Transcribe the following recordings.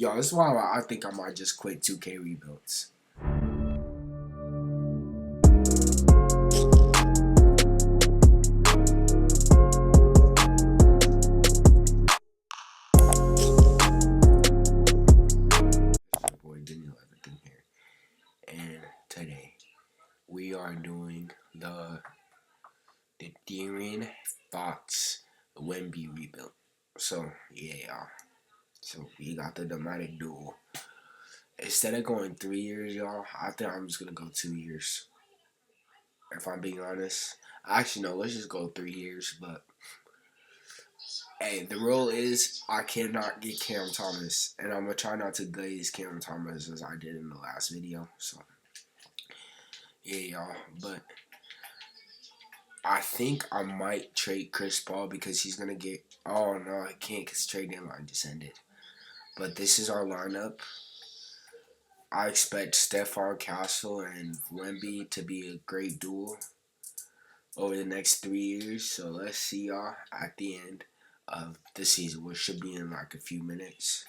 Yo, this is why I think I might just quit 2K rebuilds. Your boy Daniel Everything here, and today we are doing the De'Aaron Fox Wemby rebuild. So yeah, y'all. So we got the dramatic duel. Instead of going 3 years, y'all, I think I'm just gonna go 2 years. If I'm being honest, actually no, let's just go 3 years. But hey, the rule is I cannot get Cam Thomas, and I'm gonna try not to glaze Cam Thomas as I did in the last video. So yeah, y'all. But I think I might trade Chris Paul because he's gonna get. Oh no, I can't because trade deadline just ended. But this is our lineup. I expect Stephon Castle and Wemby to be a great duel over the next 3 years. So let's see y'all at the end of the season, which should be in like a few minutes.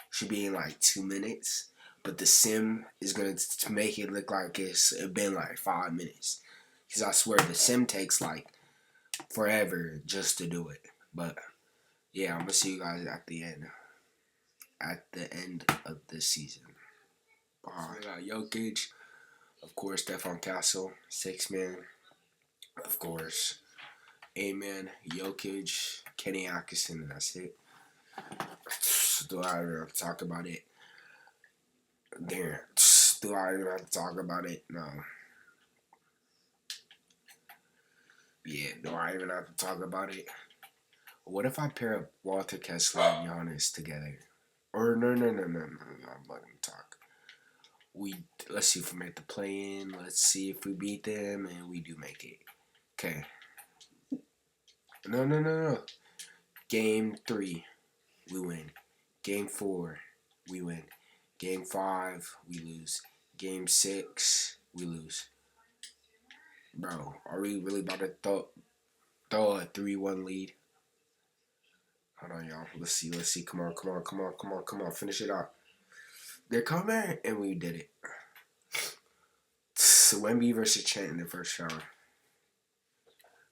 Should be in like 2 minutes. But the sim is going to make it look like it's been like 5 minutes. Because I swear the sim takes like forever just to do it. But yeah, I'm going to see you guys at the end. At the end of the season. We got Jokic. Of course, Stephon Castle. 6-man. Of course. 8-man. Jokic. Kenny Atkinson. And that's it. Do I even have to talk about it? There. Do I even have to talk about it? No. Yeah, do I even have to talk about it? What if I pair up Walter Kessler and Giannis together? Or no, I'm not gonna talk. Let's see if we make the play in. Let's see if we beat them, and we do make it. Okay. No. Game 3, we win. Game 4, we win. Game 5, we lose. Game 6, we lose. Bro, are we really about to throw a 3-1 lead? Hold on, y'all. Let's see. Come on. Finish it out. They're coming, and we did it. Wemby versus Chant in the first round.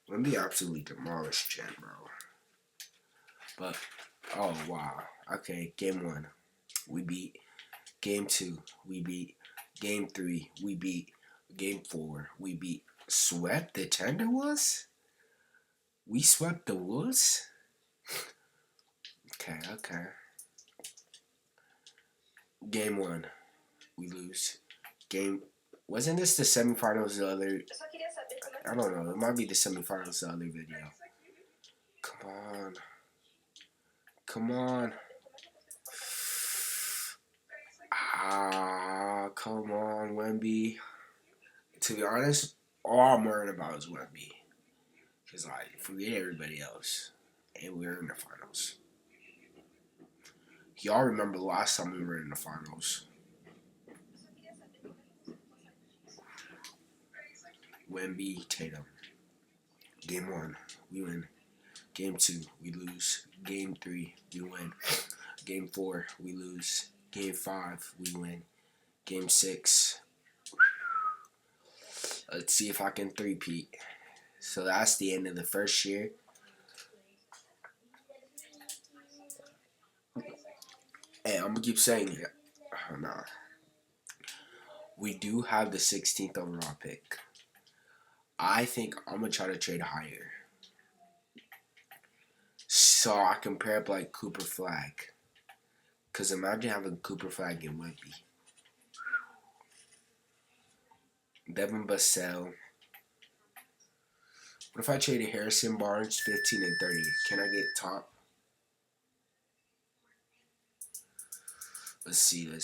Wemby absolutely demolished Chant, bro. But, oh, wow. Okay, game 1, we beat. Game 2, we beat. Game 3, we beat. Game 4, we beat. Swept the Timberwolves? We swept the Wolves? Okay. Game 1, we lose. Wasn't this the semifinals the other? I don't know. It might be the semifinals the other video. Come on. Come on, Wemby. To be honest, all I'm worried about is Wemby. Because, like, forget everybody else. And we're in the finals. Y'all remember the last time we were in the finals. Wemby, Tatum. Game 1, we win. Game 2, we lose. Game 3, we win. Game 4, we lose. Game 5, we win. Game 6, let's see if I can three-peat. So that's the end of the first year. And I'm going to keep saying it. Nah. We do have the 16th overall pick. I think I'm going to try to trade higher. So I can pair up like Cooper Flag. Because imagine having Cooper Flag and Wemby. Devin Vassell. What if I traded Harrison Barnes 15 and 30? Can I get top? Let's see. They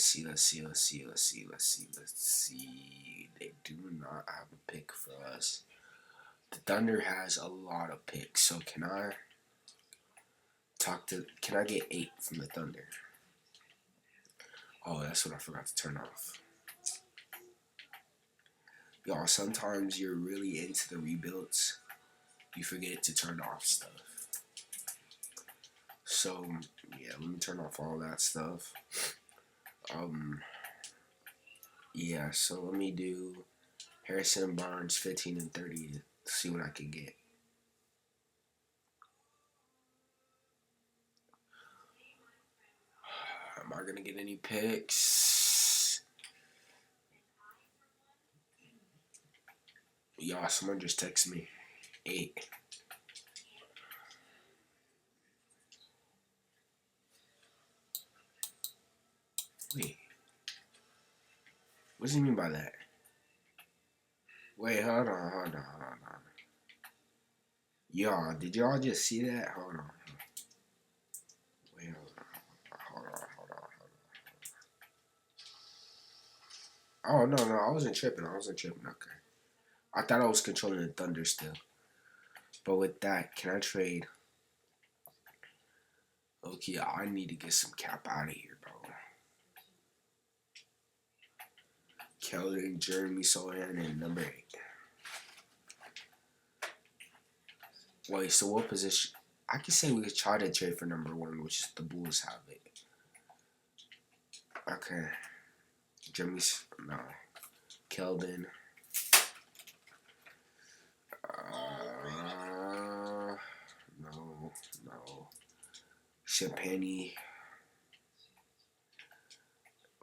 do not have a pick for us. The Thunder has a lot of picks. So can I get 8 from the Thunder? Oh, that's what I forgot to turn off. Y'all, sometimes you're really into the rebuilds. You forget to turn off stuff. So, yeah, let me turn off all that stuff. Um, yeah. So let me do Harrison Barnes 15 and 30 to see what I can get. Am I gonna get any picks? Y'all, someone just text me. 8. Wait, what does he mean by that? Wait, hold on. Y'all, did y'all just see that? Hold on. Wait, hold on. Oh, no, I wasn't tripping. Okay. I thought I was controlling the Thunder still. But with that, can I trade? Okay, I need to get some cap out of here, bro. Keldon, Jeremy Sohan, and number 8. Wait, so what position? I can say we could try to trade for number 1, which is the Bulls have it. Okay. Jeremy, no. Keldon. No. Champagne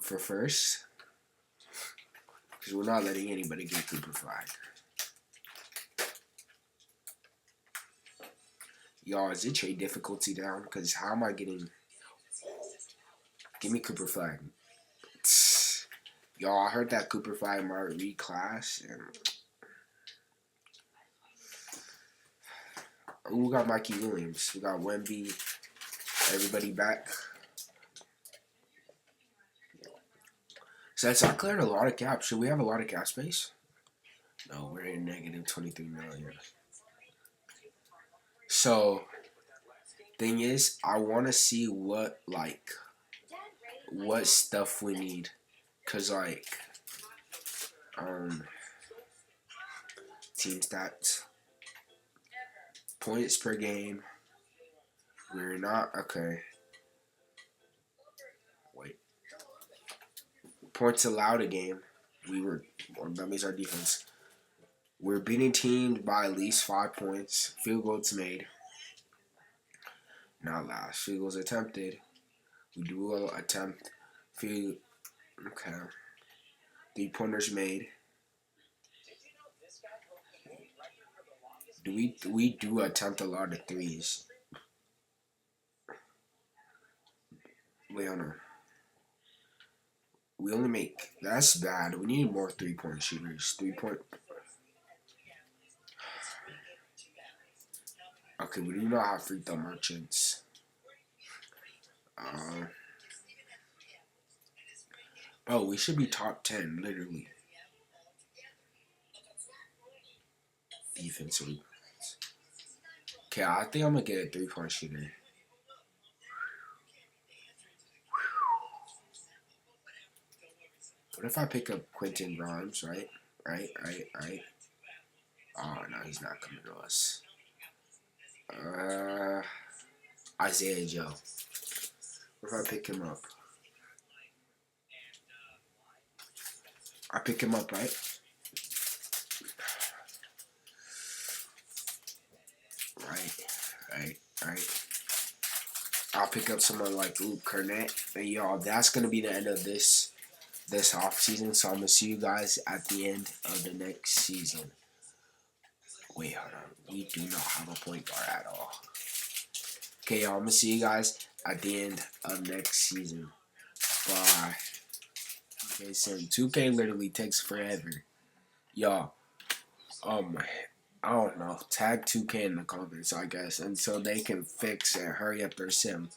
for first. Because we're not letting anybody get Cooper Flag. Y'all, is it trade difficulty down? Because how am I getting... Give me Cooper Flag. Y'all, I heard that Cooper Flag might reclass. And... we got Mikey Williams. We got Wemby. Everybody back. So that's not cleared a lot of cap. Should we have a lot of cap space? No, we're in negative 23 million. So, thing is, I want to see what stuff we need. Cause team stats, points per game. We're not okay. Wait, points allowed a game. That means our defense. We're beating teams by at least 5 points. Field goals made. Not last. Field goals attempted. We do attempt. Okay. 3-pointers made. We do attempt a lot of threes. Wait, hold on. We only make... That's bad. We need more 3-point shooters. 3-point... Okay, we do not have free throw merchants. Bro, we should be top 10, literally. Defensive. Okay, I think I'm going to get a 3-point shooter. What if I pick up Quentin Grimes, right? Oh, no, he's not coming to us. Isaiah Joe. What if I pick him up? I pick him up, right? Right. I'll pick up someone like Luke Cornett. And y'all, that's going to be the end of this off season. So I'm going to see you guys at the end of the next season. Wait, hold on. We do not have a point guard at all. Okay, y'all, I'm going to see you guys at the end of next season. Bye. Okay, so 2K literally takes forever. Y'all, I don't know. Tag 2K in the comments, I guess, until they can fix and hurry up their sim.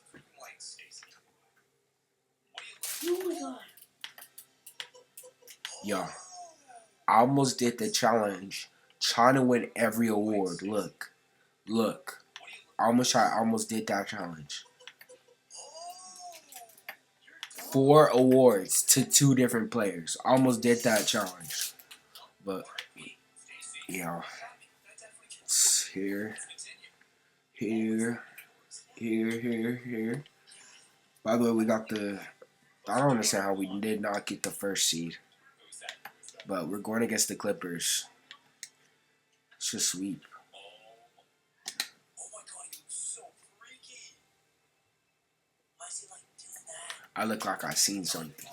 Y'all, I almost did the challenge, trying to win every award. Look. I almost did that challenge. 4 awards to 2 different players. I almost did that challenge. But, yeah. It's here. By the way, we got the I don't understand how we did not get the first seed. But we're going against the Clippers. It's a sweep. I look like I seen something.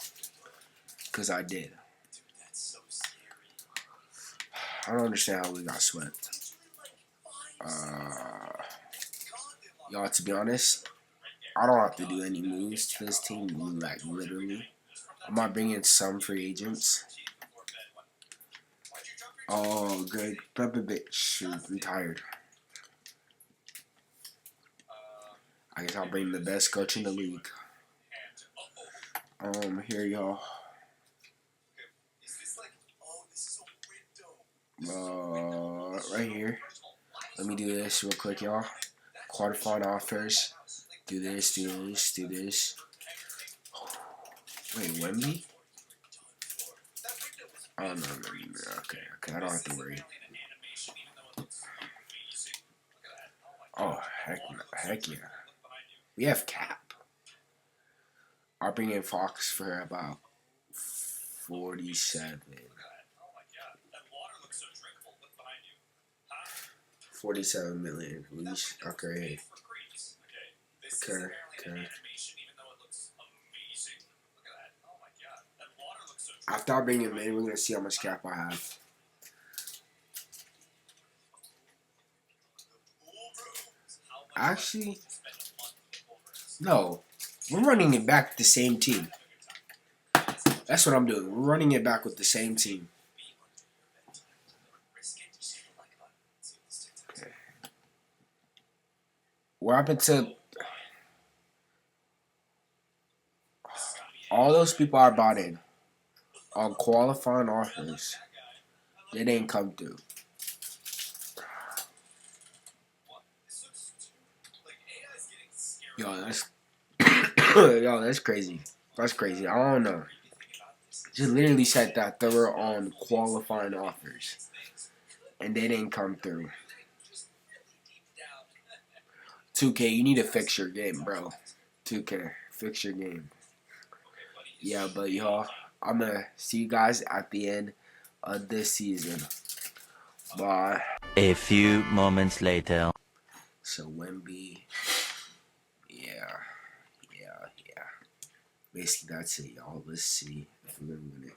Because I did. I don't understand how we got swept. Y'all, to be honest, I don't have to do any moves to this team. Like, literally. I might bring in some free agents. Oh, Greg Popovich retired. I guess I'll bring the best coach in the league. Here, y'all. Right here. Let me do this real quick, y'all. Quarterfinal offers. Do this, do this, do this. Wait, Wemby? Oh, no. Okay, I don't have to worry. Oh, heck yeah. We have Cap. I'll bring in Fox for about 47. 47 million. Okay. After I bring him in, we're going to see how much cap I have. Actually, no. We're running it back with the same team. That's what I'm doing. We're running it back with the same team. Okay. What happened to all those people I brought in on qualifying offers? They didn't come through. That's crazy. That's crazy. I don't know. Just literally said that they were on qualifying offers, and they didn't come through. 2K, you need to fix your game, bro. 2K, fix your game. Yeah, but y'all, I'm gonna see you guys at the end of this season. Bye. A few moments later. So Wemby, yeah. Basically, that's it, y'all. Let's see if we're gonna win it.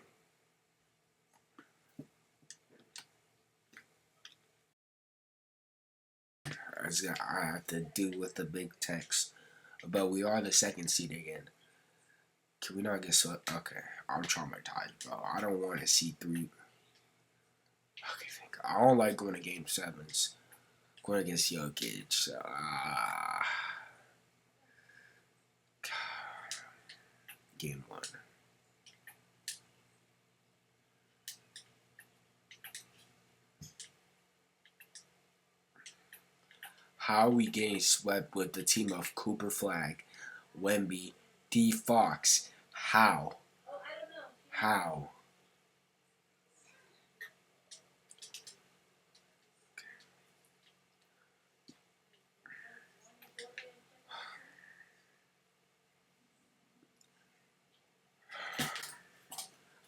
I have to deal with the big text, but we are the second seed again. Can we not get so? Okay, I'm traumatized, bro. I don't want to see 3. Okay, I don't like going to game 7s. Going against Jokic. Game 1. How are we getting swept with the team of Cooper Flag, Wemby, D Fox? How?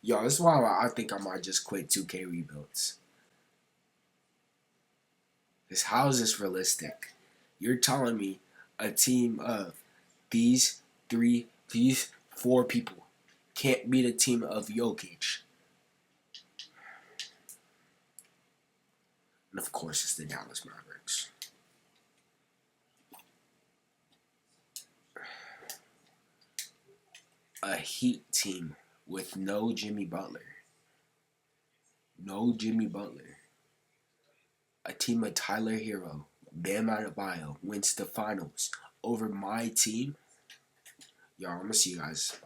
Yo, this is why I think I might just quit 2K Rebuilds. Because how is this realistic? You're telling me a team of these 4 people can't beat a team of Jokic. And of course, it's the Dallas Mavericks. A Heat team with no Jimmy Butler. A team of Tyler Hero, Bam Adebayo wins the finals over my team. Y'all, I'm going to see you guys.